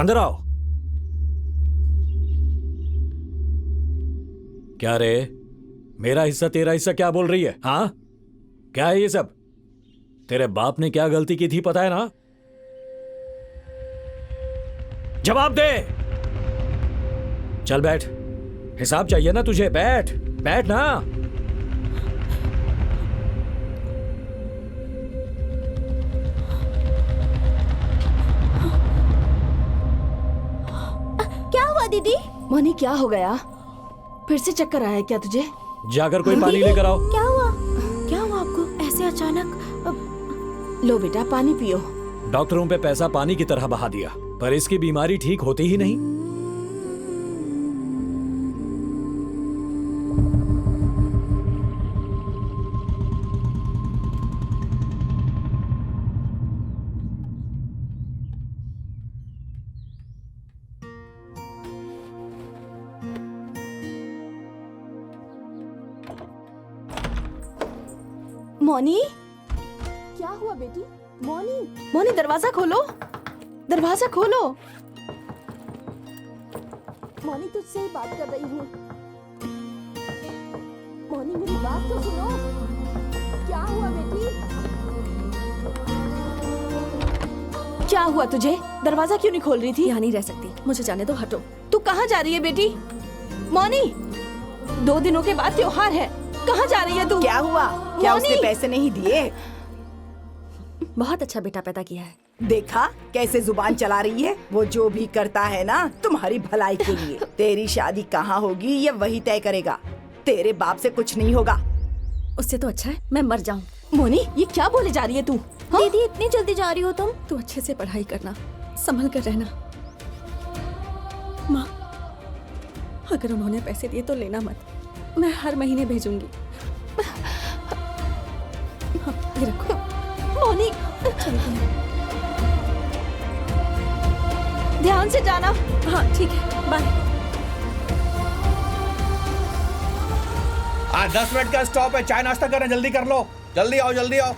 अंदर आओ। क्या रे, मेरा हिस्सा तेरा हिस्सा क्या बोल रही है? हाँ, क्या है ये सब? तेरे बाप ने क्या गलती की थी पता है ना? जवाब दे। चल बैठ, हिसाब चाहिए ना तुझे। बैठ बैठ ना। क्या हुआ दीदी? मोनी क्या हो गया? फिर से चक्कर आया क्या तुझे? जाकर कोई पानी लेकर आओ। क्या हुआ? क्या हुआ आपको ऐसे अचानक? लो बेटा पानी पियो। डॉक्टरों पे पैसा पानी की तरह बहा दिया, पर इसकी बीमारी ठीक होती ही नहीं। मोनी, क्या हुआ बेटी? मोनी, मोनी दरवाजा खोलो, दरवाजा खोलो। मोनी तुझसे ही बात कर रही हूँ। मोनी मेरी बात तो सुनो। क्या हुआ बेटी? क्या हुआ तुझे? दरवाजा क्यों नहीं खोल रही थी? यहाँ नहीं रह सकती, मुझे जाने दो, हटो। तू कहाँ जा रही है बेटी? मोनी, 2 दिनों के बाद त्योहार है, कहाँ जा रही है तू? क्या हुआ? क्या मोनी! उसने पैसे नहीं दिए? बहुत अच्छा बेटा पैदा किया है। देखा कैसे जुबान चला रही है। वो जो भी करता है ना तुम्हारी भलाई के लिए। तेरी शादी कहाँ होगी ये वही तय करेगा। तेरे बाप से कुछ नहीं होगा। उससे तो अच्छा है मैं मर जाऊं। मोनी, ये क्या बोले जा रही है तू? हाँ? दीदी इतनी जल्दी जा रही हो तुम? तू अच्छे से पढ़ाई करना, संभल कर रहना। माँ, अगर उन्होंने पैसे दिए तो लेना मत, मैं हर महीने भेजूंगी। हाँ, ये रखो। मोनी, चलती हूँ। ध्यान से जाना। हाँ ठीक है, बाय। आज 10 मिनट का स्टॉप है, चाय नाश्ता करना, जल्दी कर लो। जल्दी आओ, जल्दी आओ।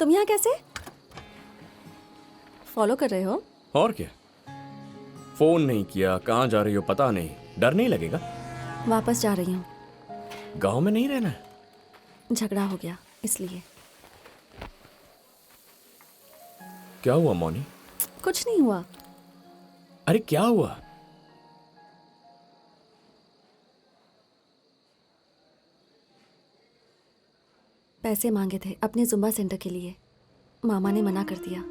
तुम यहाँ कैसे? फॉलो कर रहे हो? और क्या, फोन नहीं किया, कहाँ जा रही हो पता नहीं, डर नहीं लगेगा? वापस जा रही हूँ। गांव में नहीं रहना है? झगड़ा हो गया इसलिए। क्या हुआ मौनी? कुछ नहीं हुआ। अरे क्या हुआ? पैसे मांगे थे अपने जुम्बा सेंटर के लिए, मामा ने मना कर दिया।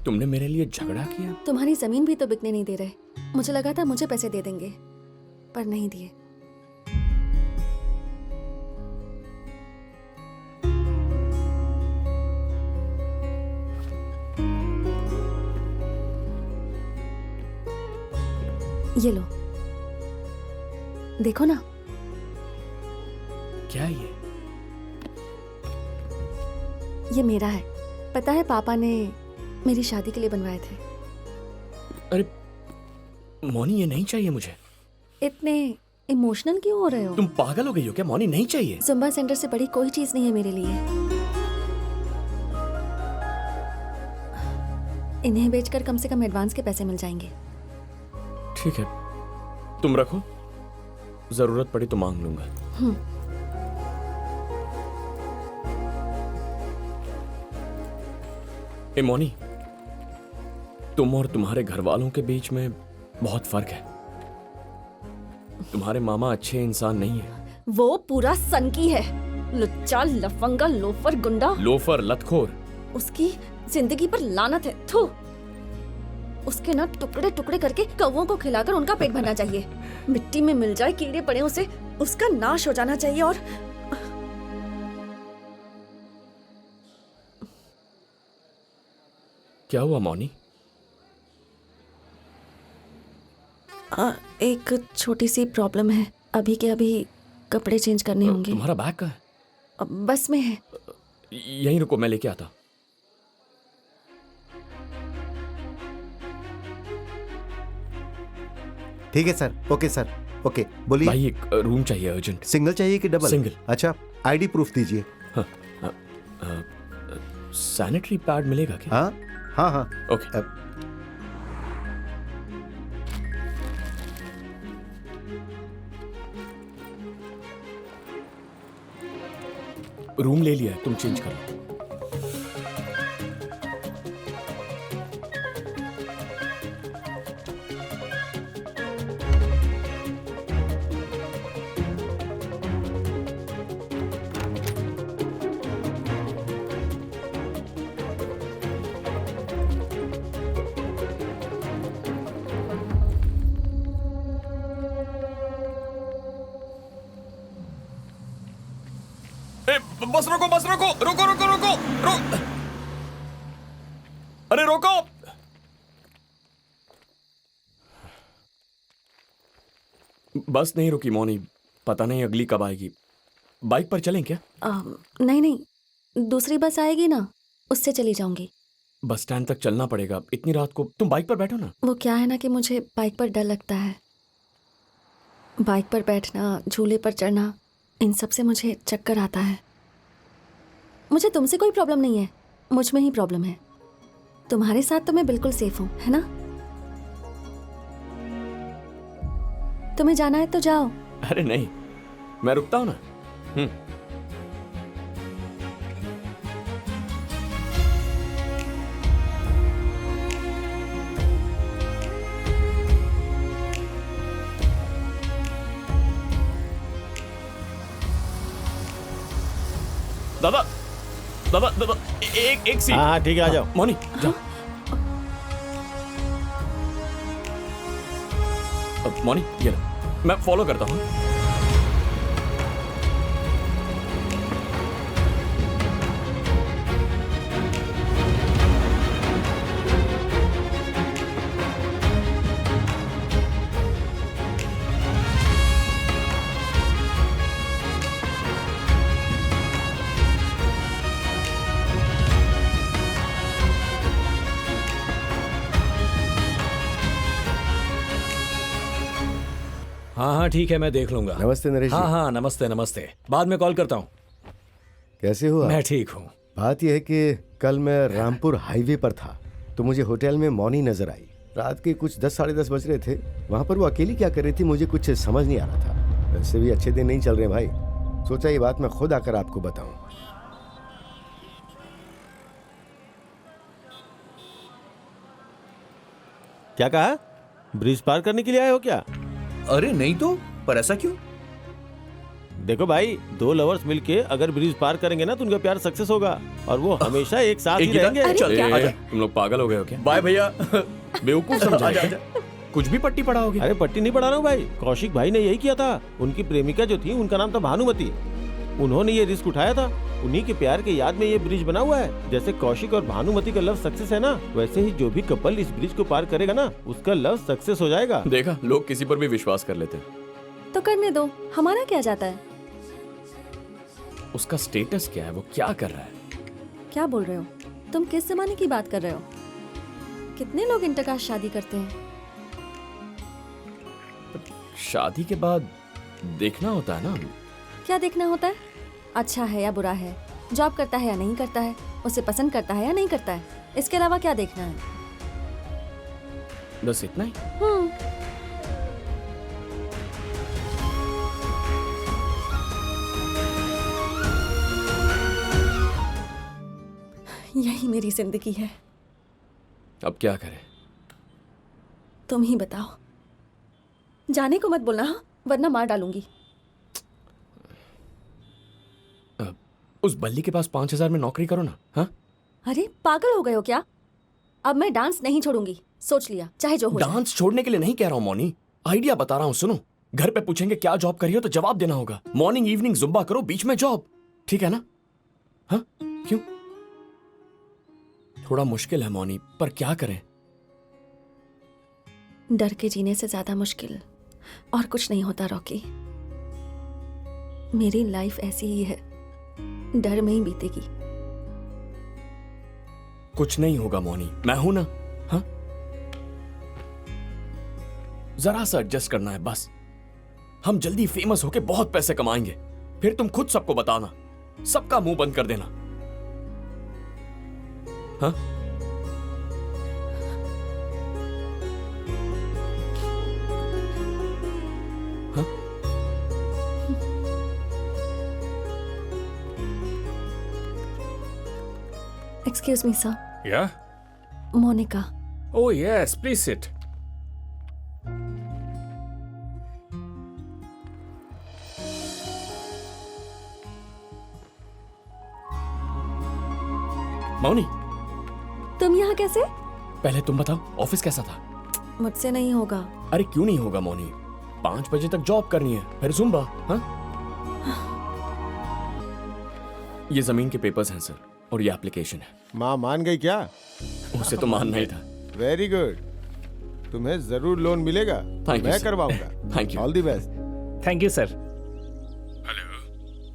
तुमने मेरे लिए झगड़ा किया? तुम्हारी जमीन भी तो बिकने नहीं दे रहे। मुझे लगा था मुझे पैसे दे देंगे, पर नहीं दिए। ये लो, देखो ना। क्या ये मेरा है। पता है पापा ने मेरी शादी के लिए बनवाए थे। अरे मौनी, ये नहीं चाहिए मुझे। इतने इमोशनल क्यों हो रहे हो? तुम पागल हो गई हो क्या मौनी? नहीं चाहिए। जुम्बा सेंटर से बड़ी कोई चीज नहीं है मेरे लिए। इन्हें बेचकर कम से कम एडवांस के पैसे मिल जाएंगे। ठीक है, तुम रखो, जरूरत पड़ी तो मांग लूंगा। ए मौनी, तुम और तुम्हारे घर वालों के बीच में बहुत फर्क है। तुम्हारे मामा अच्छे इंसान नहीं है। वो पूरा सनकी है, लुच्चा, लफंगा, लोफर, गुंडा। लोफर, लतखोर। उसकी जिंदगी पर लानत है। थू। उसके ना टुकड़े टुकड़े करके कौवों को खिलाकर उनका पेट भरना चाहिए। मिट्टी में मिल जाए, कीड़े पड़े उसे, उसका नाश हो जाना चाहिए। और क्या हुआ मौनी? एक छोटी सी प्रॉब्लम है। अभी के अभी कपड़े चेंज करने होंगे। तुम्हारा बैग कहाँ है? बस में है। यहीं रुको, मैं लेके आता। ठीक है सर। ओके सर, ओके बोलिए। भाई एक रूम चाहिए अर्जेंट। सिंगल चाहिए कि डबल? सिंगल। अच्छा, आईडी प्रूफ दीजिए। सैनिटरी पैड मिलेगा क्या? हाँ हाँ हाँ। ओके। रूम ले लिया है, तुम चेंज कर लो। बस रोको, बस रोको, रोको रोको रोको रोको, अरे रोको। बस नहीं रुकी मौनी, पता नहीं अगली कब आएगी। बाइक पर चलें क्या? नहीं नहीं, दूसरी बस आएगी ना, उससे चली जाऊंगी। बस स्टैंड तक चलना पड़ेगा इतनी रात को। तुम बाइक पर बैठो ना। वो क्या है ना कि मुझे बाइक पर डर लगता है। बाइक पर बैठना, झूले पर चढ़ना, इन सब से मुझे चक्कर आता है। मुझे तुमसे कोई प्रॉब्लम नहीं है, मुझ में ही प्रॉब्लम है। तुम्हारे साथ तो मैं बिल्कुल सेफ हूं, है ना? तुम्हें जाना है तो जाओ। अरे नहीं, मैं रुकता हूं ना। दादा दादा दादा, एक सीट। हाँ ठीक है, आ जाओ। मौनी जा। मौनी ये लो, मैं फॉलो करता हूँ। हाँ हाँ ठीक है, मैं देख लूंगा। नमस्ते नरेश जी। हाँ हाँ नमस्ते नमस्ते, बाद में कॉल करता हूँ। कैसे हो आप? मैं ठीक हूँ। बात यह है कि कल मैं रामपुर हाईवे पर था तो मुझे होटल में मौनी नजर आई। रात के कुछ 10 साढ़े 10 बज रहे थे। वहां पर वो अकेली क्या कर रही थी मुझे कुछ समझ नहीं आ रहा था। वैसे भी अच्छे दिन नहीं चल रहे भाई, सोचा ये बात मैं खुद आकर आपको बताऊं। क्या कहा? ब्रिज पार करने के लिए आए हो क्या? अरे नहीं तो, पर ऐसा क्यों? देखो भाई, 2 लवर्स मिलके अगर ब्रिज पार करेंगे ना तो उनका प्यार सक्सेस होगा और वो हमेशा एक साथ ही रहेंगे। चल तुम लोग पागल हो गए हो क्या? बाय भैया। बेवकूफ समझा क्या? कुछ भी पट्टी पढ़ाओगे? अरे पट्टी नहीं पढ़ा रहा हूँ भाई, कौशिक भाई ने यही किया था। उनकी प्रेमिका जो थी उनका नाम था भानुमति। उन्होंने ये रिस्क उठाया था। उन्हीं के प्यार के याद में ये ब्रिज बना हुआ है। जैसे कौशिक और भानुमति का लव सक्सेस है ना, वैसे ही जो भी कपल इस ब्रिज को पार करेगा ना उसका लव सक्सेस हो जाएगा। देखा, लोग किसी पर भी विश्वास कर लेते हैं। तो करने दो, हमारा क्या जाता है? उसका स्टेटस क्या है, वो क्या कर रहा है? क्या बोल रहे हो तुम? किस जमाने की बात कर रहे हो? कितने लोग इंटरकास्ट शादी करते हैं? शादी के बाद देखना होता है ना। क्या देखना होता है? अच्छा है या बुरा है, जॉब करता है या नहीं करता है, उसे पसंद करता है या नहीं करता है, इसके अलावा क्या देखना है? बस इतना ही। यही मेरी जिंदगी है। अब क्या करें? तुम ही बताओ। जाने को मत बोलना हाँ, वरना मार डालूंगी। उस बल्ली के पास 5,000 में नौकरी करो ना। हाँ? अरे पागल हो गए हो क्या? अब मैं डांस नहीं छोड़ूंगी, सोच लिया, चाहे जो हो जाए। डांस छोड़ने के लिए नहीं कह रहा हूँ मौनी, आइडिया बता रहा हूँ। सुनो, घर पे पूछेंगे क्या जॉब करी हो तो जवाब देना होगा। मॉर्निंग इवनिंग जुम्बा करो, बीच में जॉब। ठीक है ना? हाँ? क्यों? थोड़ा मुश्किल है मौनी, पर क्या करें? डर के जीने से ज्यादा मुश्किल और कुछ नहीं होता रॉकी। मेरी लाइफ ऐसी ही है, डर में ही बीतेगी। कुछ नहीं होगा मौनी, मैं हूं ना। हाँ? जरा सा एडजस्ट करना है बस। हम जल्दी फेमस होके बहुत पैसे कमाएंगे, फिर तुम खुद सबको बताना, सबका मुंह बंद कर देना। हाँ? हाँ? एक्सक्यूज मी सर, या Monika. Oh yes, please sit. Mauni, तुम यहाँ कैसे? पहले तुम बताओ ऑफिस कैसा था? मुझसे नहीं होगा। अरे क्यों नहीं होगा मौनी? 5 बजे तक जॉब करनी है, फिर जुम्बा। हाँ? ये जमीन के पेपर्स हैं सर, और ये एप्लीकेशन है। माँ मान गई क्या? उसे तो मानना ही था। वेरी गुड, तुम्हें जरूर लोन मिलेगा। Thank you, मैं sir. करवाऊंगा। Thank you. All the best. Thank you sir.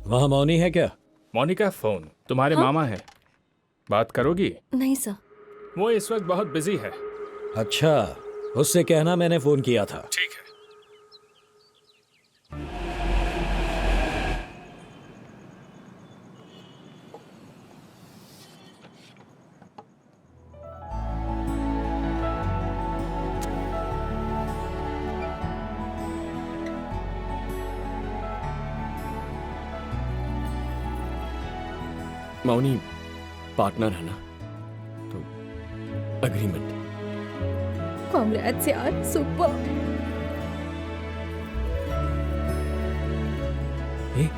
वहाँ मौनी है क्या? मौनी का फोन तुम्हारे मामा है, बात करोगी? नहीं सर। वो इस वक्त बहुत बिजी है। अच्छा, उससे कहना मैंने फोन किया था। ठीक है। मौनी पार्टनर है ना, तो एग्रीमेंट। कांग्रेट्स यार, सुपर।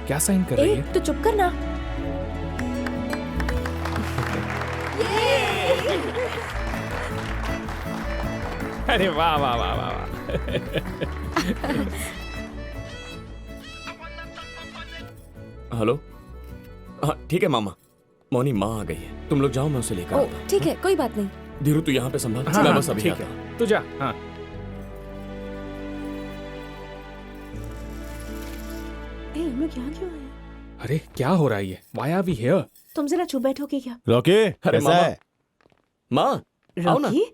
क्या साइन कर रही है? तो चुप करना। अरे वाह वाह वाह वाह वाह। हेलो, हाँ ठीक है मामा। मौनी माँ आ गई है, तुम लोग जाओ, मैं उसे लेकर ओ आता हूँ। ठीक है, कोई बात नहीं। धीरू तू यहाँ पे संभाल, हाँ, मैं हाँ, बस अभी ठीक आता है, हूँ। तू जा। हाँ। हम लोग यहाँ क्यों आए? अरे क्या हो रहा है ये? Why are we here? तुम जरा चुप बैठोगे क्या? रॉकी, अरे कैसा मामा, है? माँ आओ ना। रॉकी?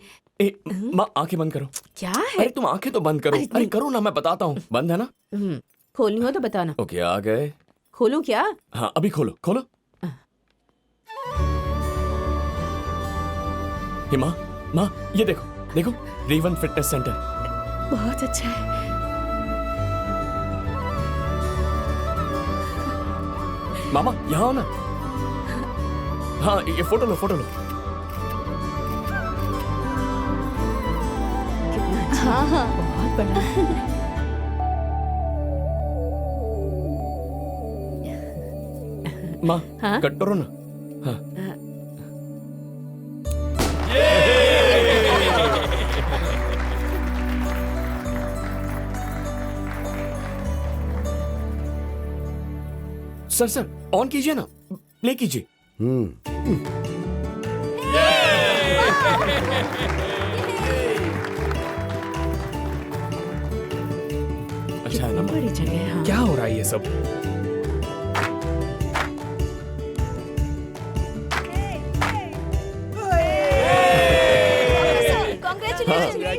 ए, माँ आंखें बंद करो। क्या अरे है? तुम आंखें तो बंद करो। अरे करो ना, मैं बताता हूँ। बंद है ना? खोलनी हो तो बताना। ओके आ गए। खोलूं क्या? हाँ अभी खोलो खोलो। ये माँ, माँ ये देखो देखो, रेवन फिटनेस सेंटर। बहुत अच्छा है। मामा यहाँ आओ ना। हाँ ये फोटो लो, फोटो लो। हाँ हाँ, बहुत बड़ा है। माँ हाँ? कट करो ना। हाँ सर सर ऑन कीजिए ना, प्ले कीजिए। अच्छा है ना माँ? बड़ी जगह है। हाँ। क्या हो रहा है ये सब?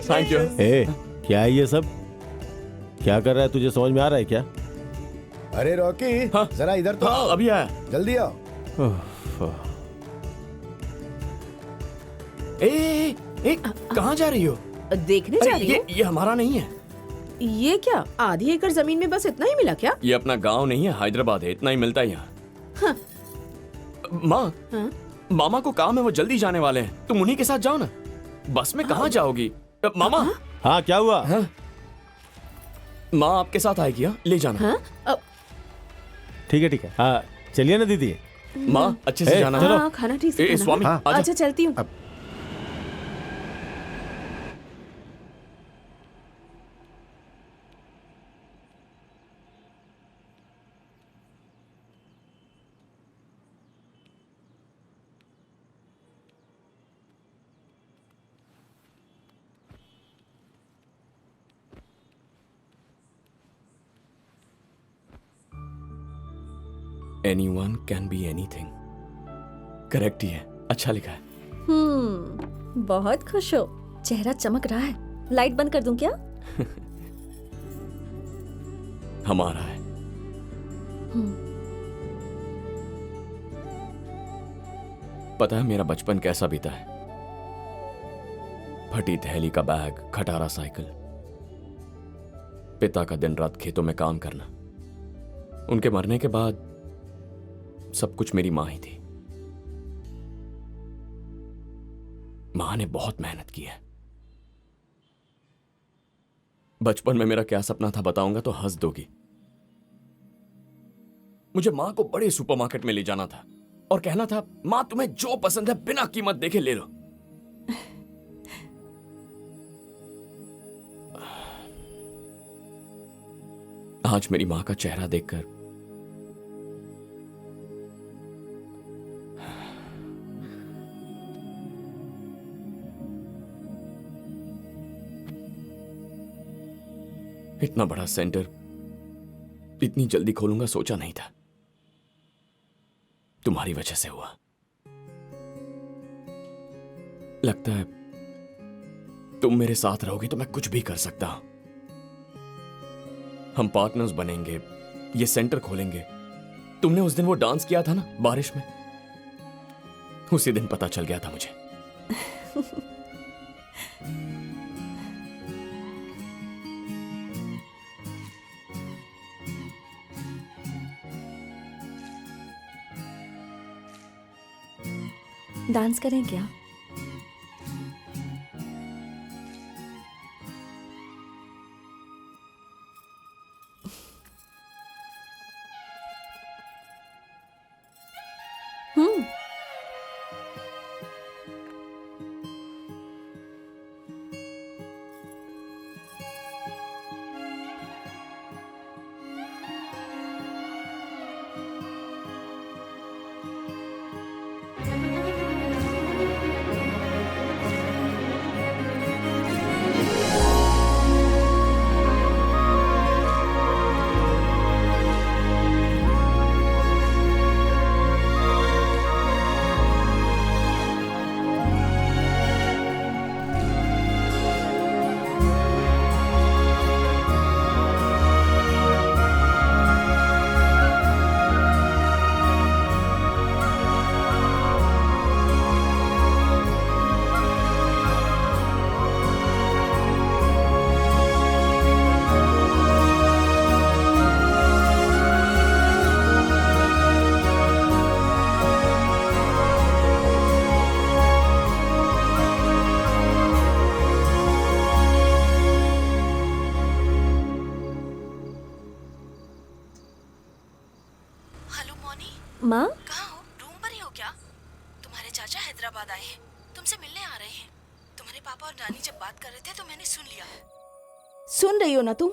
Thank you. ए, क्या है ये सब? क्या कर रहा है, तुझे समझ में आ रहा है क्या? अरे रॉकी, हाँ? जरा इधर तो हाँ अभी आया। जल्दी आओ। ए कहाँ जा रही हो? देखने अरे जा रही ये हमारा नहीं है। हूँ। ये क्या, आधी एकड़ जमीन में बस इतना ही मिला क्या? ये अपना गांव नहीं है, हैदराबाद है, इतना ही मिलता है यहाँ। हाँ। माँ हाँ? मामा को काम है, वो जल्दी जाने वाले हैं, तुम उन्हीं के साथ जाओ ना। बस में कहाँ जाओगी? मामा। हाँ क्या हुआ? हाँ? माँ आपके साथ आएगी, हाँ ले जाना। हाँ? ठीक है। हाँ चलिए ना दीदी। माँ अच्छे से जाना। चलो। हाँ, खाना ठीक से ए, खाना। स्वामी, हाँ। आजा। अच्छा चलती हूँ। Anyone can be anything। Correct ही है, अच्छा लिखा है। बहुत खुश हो, चेहरा चमक रहा है। लाइट बंद कर दूं क्या? हमारा है। पता है मेरा बचपन कैसा बीता है? फटी थैली का बैग, खटारा साइकिल, पिता का दिन रात खेतों में काम करना। उनके मरने के बाद सब कुछ मेरी मां ही थी। मां ने बहुत मेहनत की है। बचपन में मेरा क्या सपना था बताऊंगा तो हंस दोगी। मुझे मां को बड़े सुपरमार्केट में ले जाना था और कहना था, मां तुम्हें जो पसंद है बिना कीमत देखे ले लो। आज मेरी मां का चेहरा देखकर इतना बड़ा सेंटर इतनी जल्दी खोलूंगा सोचा नहीं था। तुम्हारी वजह से हुआ। लगता है तुम मेरे साथ रहोगी तो मैं कुछ भी कर सकता हूं। हम पार्टनर्स बनेंगे, ये सेंटर खोलेंगे। तुमने उस दिन वो डांस किया था ना बारिश में, उसी दिन पता चल गया था मुझे। डांस करें क्या? माँ, कहाँ हो? रूम पर ही हो क्या? तुम्हारे चाचा हैदराबाद आए हैं, तुमसे मिलने आ रहे हैं। तुम्हारे पापा और नानी जब बात कर रहे थे तो मैंने सुन लिया। सुन रही हो ना तुम?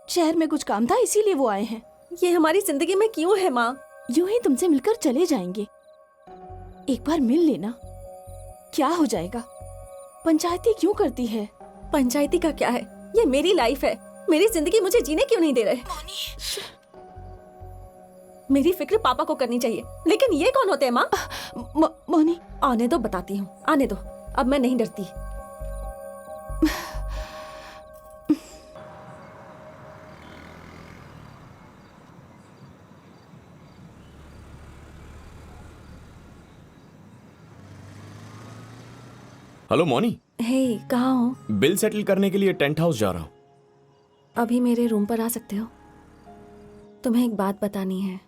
शहर में कुछ काम था इसीलिए वो आए हैं। ये हमारी जिंदगी में क्यों है माँ? यूं ही तुमसे मिलकर चले जाएंगे। एक बार मिल लेना, क्या हो जाएगा? पंचायती क्यों करती है? पंचायती का क्या है? ये मेरी लाइफ है, मेरी जिंदगी। मुझे जीने क्यों नहीं दे रहे? मेरी फिक्र पापा को करनी चाहिए, लेकिन ये कौन होते हैं माँ? मोनी, आने दो, बताती हूँ। आने दो, अब मैं नहीं डरती। हेलो मौनी। हे, कहाँ हो? बिल सेटल करने के लिए टेंट हाउस जा रहा हूँ। अभी मेरे रूम पर आ सकते हो? तुम्हें एक बात बतानी है,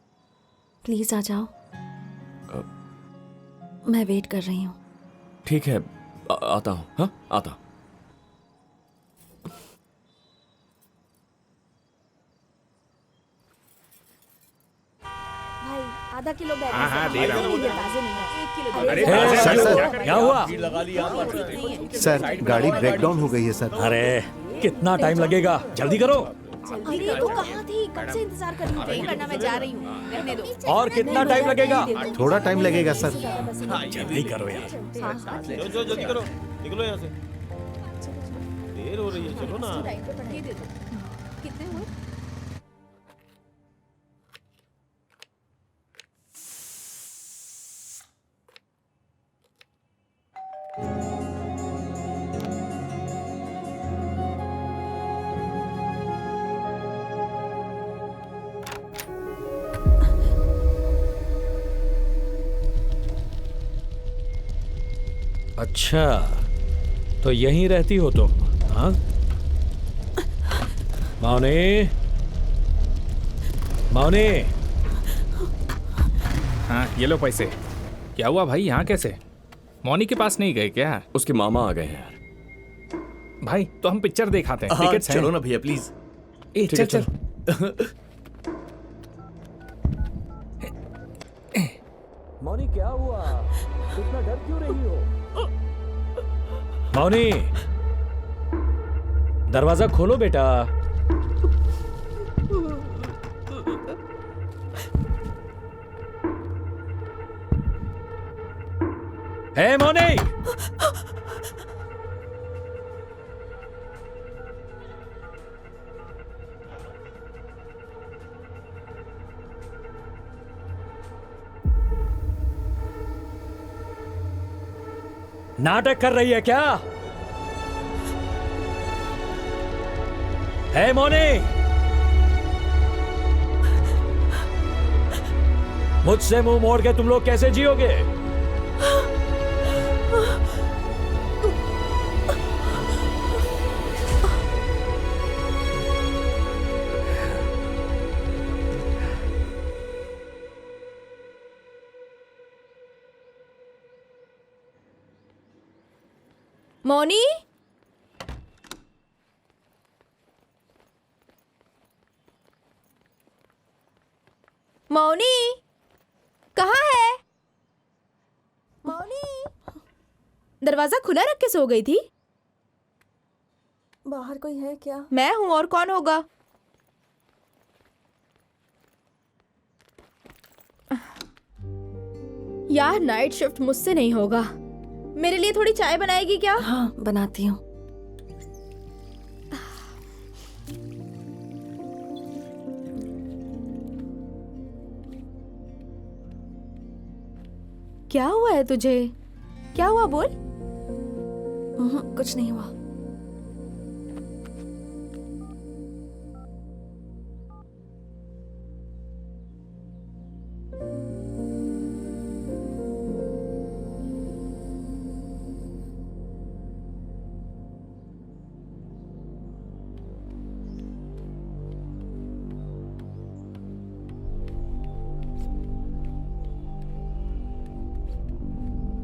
प्लीज आ जाओ। मैं वेट कर रही हूँ। ठीक है, आता हूँ। हाँ, आता हूँ। भाई आधा किलो बैग हाँ, हाँ, दे रहा हूँ। ताजे नहीं है, 1 किलो दे हे, दो। क्या हुआ? सर गाड़ी ब्रेकडाउन हो गई है सर। अरे कितना टाइम लगेगा, जल्दी करो। अरे तू कहाँ थी? कब से इंतजार कर रही हूँ। करना, मैं जा रही हूँ, रहने दो। और कितना टाइम लगेगा? थोड़ा टाइम लगेगा सर। जल्दी करो यार। जो जल्दी करो, निकलो यहाँ से, देर हो रही है। चलो ना। ये दे दो। कितने हुए? अच्छा, तो यहीं रहती हो तुम? हाँ मौनी, मौनी। हाँ ये लो पैसे। क्या हुआ भाई, यहाँ कैसे? मौनी के पास नहीं गए क्या? उसके मामा आ गए हैं यार। भाई तो हम पिक्चर दिखाते हैं। हाँ, टिकट्स हैं। चलो ना भैया प्लीज। ए, ठीक है, चल चल। मौनी क्या हुआ? इतना डर क्यों रही हो? मौनी, दरवाजा खोलो बेटा। हे मौनी, नाटक कर रही है क्या? हे मौनी, मुझसे मुंह मोड़ के तुम लोग कैसे जियोगे? मौनी, मौनी कहाँ है? मौनी, दरवाजा खुला रख के सो गई थी? बाहर कोई है क्या? मैं हूं, और कौन होगा? यार नाइट शिफ्ट मुझसे नहीं होगा। मेरे लिए थोड़ी चाय बनाएगी क्या? हाँ बनाती हूँ। क्या हुआ है तुझे? क्या हुआ बोल? कुछ नहीं हुआ।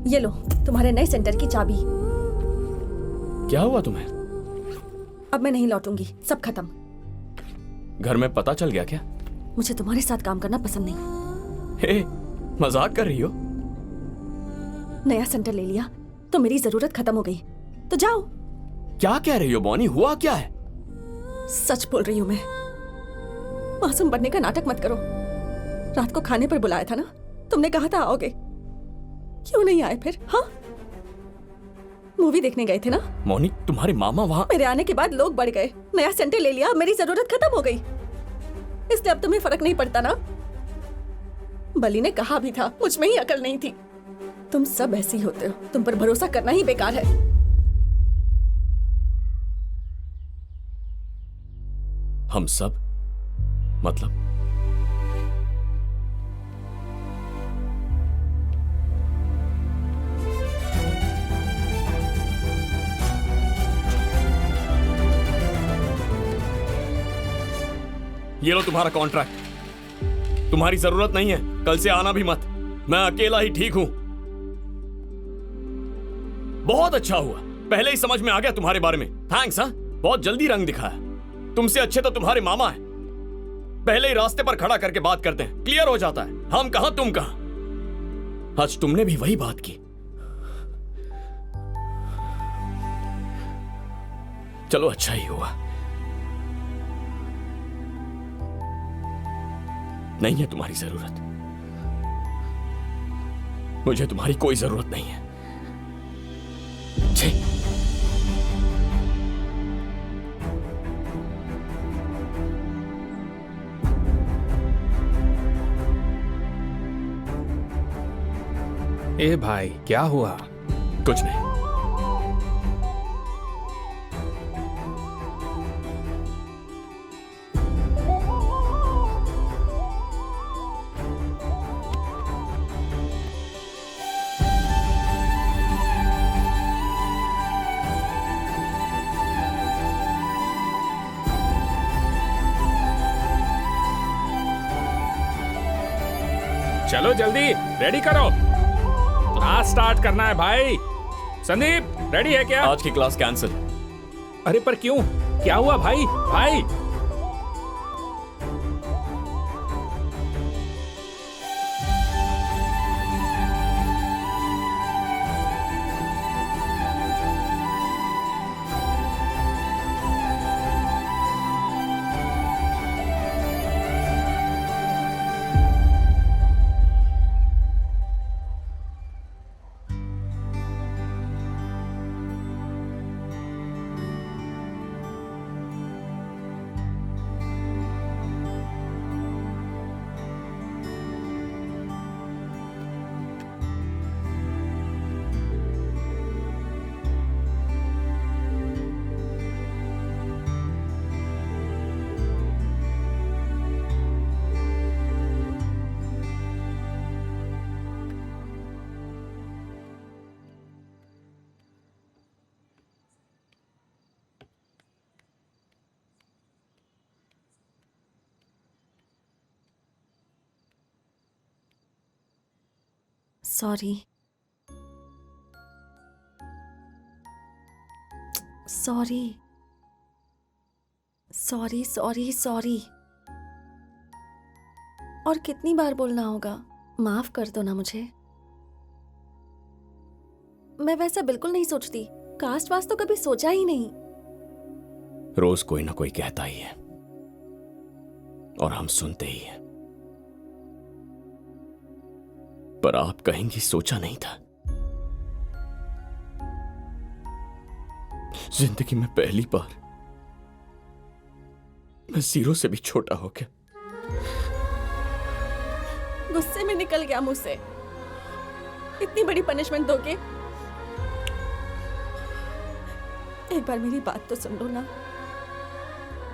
ये लो तुम्हारे नए सेंटर की चाबी। क्या हुआ तुम्हें? अब मैं नहीं लौटूंगी, सब खत्म। घर में पता चल गया क्या? मुझे तुम्हारे साथ काम करना पसंद नहीं। हे, मजाक कर रही हो? नया सेंटर ले लिया तो मेरी जरूरत खत्म हो गई, तो जाओ। क्या कह रही हो बॉनी, हुआ क्या है? सच बोल रही हूं मैं। मासूम बनने का नाटक मत करो। रात को खाने पर बुलाया था ना, तुमने कहा था आओगे, क्यों नहीं आए फिर? हाँ, मूवी देखने गए थे ना। मौनी तुम्हारे मामा वहाँ। मेरे आने के बाद लोग बढ़ गए, नया सेंटर ले लिया, मेरी जरूरत खत्म हो गई, इसलिए अब तुम्हें फर्क नहीं पड़ता ना। बली ने कहा भी था, मुझ में ही अकल नहीं थी। तुम सब ऐसे ही होते हो, तुम पर भरोसा करना ही बेकार है। हम सब मतलब? ये लो तुम्हारा कॉन्ट्रैक्ट। तुम्हारी जरूरत नहीं है, कल से आना भी मत। मैं अकेला ही ठीक हूं। बहुत अच्छा हुआ, पहले ही समझ में आ गया तुम्हारे बारे में। थैंक्स। हाँ, बहुत जल्दी रंग दिखाया। तुमसे अच्छे तो तुम्हारे मामा है, पहले ही रास्ते पर खड़ा करके बात करते हैं, क्लियर हो जाता है हम कहां तुम कहां। आज तुमने भी वही बात की। चलो अच्छा ही हुआ। नहीं है तुम्हारी जरूरत, मुझे तुम्हारी कोई जरूरत नहीं है। छे। ए भाई क्या हुआ? कुछ नहीं। चलो जल्दी रेडी करो, क्लास स्टार्ट करना है भाई। संदीप रेडी है क्या? आज की क्लास कैंसिल। अरे पर क्यों, क्या हुआ भाई? भाई sorry, sorry, sorry, sorry, sorry. और कितनी बार बोलना होगा? माफ कर दो ना मुझे। मैं वैसा बिल्कुल नहीं सोचती, कास्ट वास्ट तो कभी सोचा ही नहीं। रोज कोई ना कोई कहता ही है और हम सुनते ही हैं, पर आप कहेंगी सोचा नहीं था। जिंदगी में पहली बार मैं जीरो से भी छोटा हो गया। गुस्से में निकल गया मुझसे। इतनी बड़ी पनिशमेंट दोगे? एक बार मेरी बात तो सुन लो ना।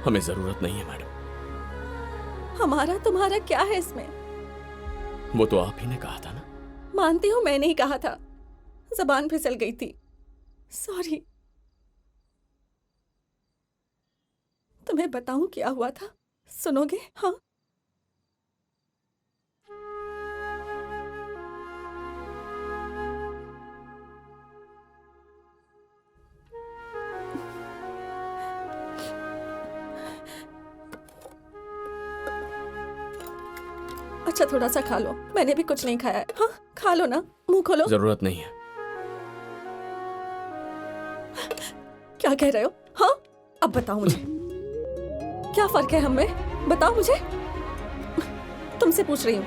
हमें जरूरत नहीं है मैडम। हमारा तुम्हारा क्या है इसमें? वो तो आप ही ने कहा था ना। मानती हूँ मैंने ही कहा था, जबान फिसल गई थी, सॉरी। तुम्हें बताऊं क्या हुआ था? सुनोगे? हाँ, अच्छा थोड़ा सा खा लो, मैंने भी कुछ नहीं खाया है। हाँ खा लो ना, मुंह खोलो। जरूरत नहीं है। क्या कह रहे हो? हाँ अब बताओ मुझे, क्या फर्क है हम में? बताओ मुझे, तुमसे पूछ रही हूँ।